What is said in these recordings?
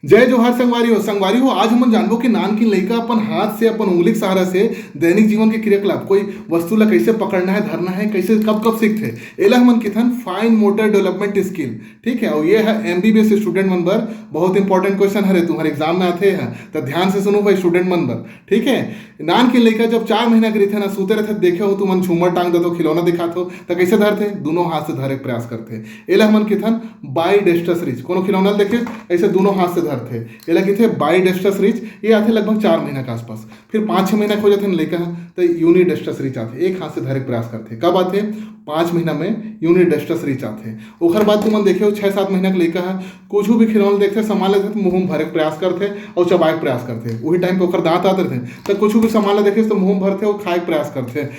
जय जोहार संगवारी हो आज हम जानबो कि नानकिन लइका अपन हाथ से अपन उंगली के सहारा से दैनिक जीवन के क्रियाकलाप कोई वस्तु ला कैसे पकड़ना है धरना है कैसे कब कब सीखते एला हमन किथन फाइन मोटर डेवलपमेंट स्किल। ठीक है, और ये है एमबीबीएस स्टूडेंट मन बर बहुत इंपॉर्टेंट क्वेश्चन हरे तुम्हारे एग्जाम में आते हैं तो ध्यान से सुनो भाई स्टूडेंट मन बर। ठीक है, नानकिन लइका जब 4 महीना के रहिथे ना सूते रहते देखे हो तुमन झूमर टांग दो खिलौना दिखात हो तो कैसे धरते दोनों हाथ से धरे के प्रयास करते एला हमन किथन बाई डेस्टस रिच कोनो खिलौना देखे ऐसे दोनों हाथ से धरते एला किथे बाई डेस्टस रिच ये आते लगभग 4 महीना के आसपास। फिर 5-6 महीना हो जाते लइका तो यूनि डेस्टस रिच आते एक हाथ से धरे के प्रयास करते कब आते 5 महीना में यूनि डेस्टस रिच आते। ओखर बाद तुमन देखे हो 6-7 महीना के लइका है कुछ भी खिलौना देखते संभाल लेते मुंह में भरे के प्रयास करते और चबाए के प्रयास करते वही टाइम पे ओखर दांत आते थे तो कुछ भी संभाल ले देखे तो मुंह में भरते और खाए के प्रयास करते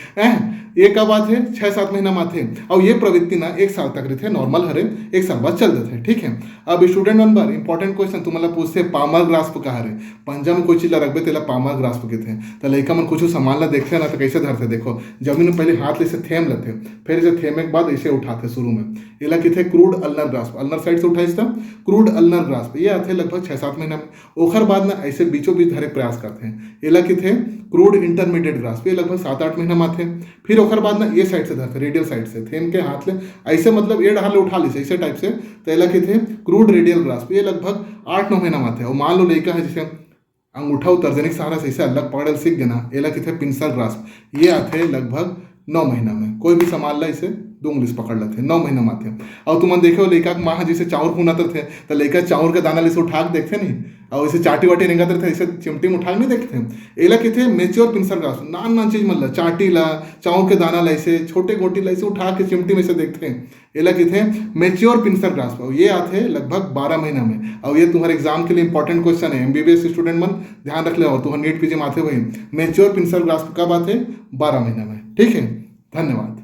ये कब आते 6-7 महीना में आते और ये प्रवृत्ति ना 1 साल तक रहते नॉर्मल हरे 1 साल बाद चल देते। ठीक है, अब स्टूडेंट नंबर इंपॉर्टेंट क्वेश्चन तुम्हारा पूछते पामर ग्रास्प कहा रे पंजा में कोई चीज रखबे तेला पामर ग्रास्प के थे तो लइका मन कुछ सामान ला देखते ना तो कैसे धरते देखो जमीन में पहले हाथ से थेम लेते फिर इसे थेमे के बाद ऐसे उठाते शुरू में एला किथे crude ulnar grasp ulnar side से उठाइस था क्रूड अल्नर ग्रास्प ये आते लगभग 6-7 महीना में। ओखर बाद ना ऐसे बीचों बीच धरे प्रयास करते हैं एला किथे क्रूड इंटरमीडिएट ग्रास्प ये लगभग 7-8 महीना में आते। फिर ओखर बाद ना ये साइड से धरते रेडियल साइड से थेम के हाथ ले ऐसे मतलब ये डाल उठा ली ऐसे टाइप से तो एला किथे क्रूड रेडियल ग्रास्प ये लगभग 8-9 महीना में आते और मान लो लइका है जैसे अंगूठा और तर्जनी सहारा से ऐसे अलग पकड़ल सीख गया ना एला किथे पिंसल ग्रास्प ये आते लगभग 9 महीना में। कोई भी संभाल ला इसे 2 उंगली पकड़ लेते 9 महीना में आते। और तुम देखो लइका के माँ जैसे चाउर भूनाते थे तो लइका चाउर के दाना ले उठा के देखते नहीं और इसे चाटी वाटी रेंगाते थे ऐसे चिमटी में उठा के नहीं देखते एला किथे मेच्योर पिंसल ग्रास्प नान चीज मतलब चाटी ला चाउर के दाना ला ऐसे छोटे गोटी ला ऐसे उठा के चिमटी में से देखते एला किथे मेच्योर पिंसल ग्रास्प और ये आते लगभग 12 महीना में। और ये तुम्हारे एग्जाम के लिए इंपॉर्टेंट क्वेश्चन है एमबीबीएस स्टूडेंट मन ध्यान रख ले और तुम्हारे नीट पीजी में आते हुए मेच्योर पिंसल ग्रास्प कब आते 12 महीना में। ठीक है, धन्यवाद।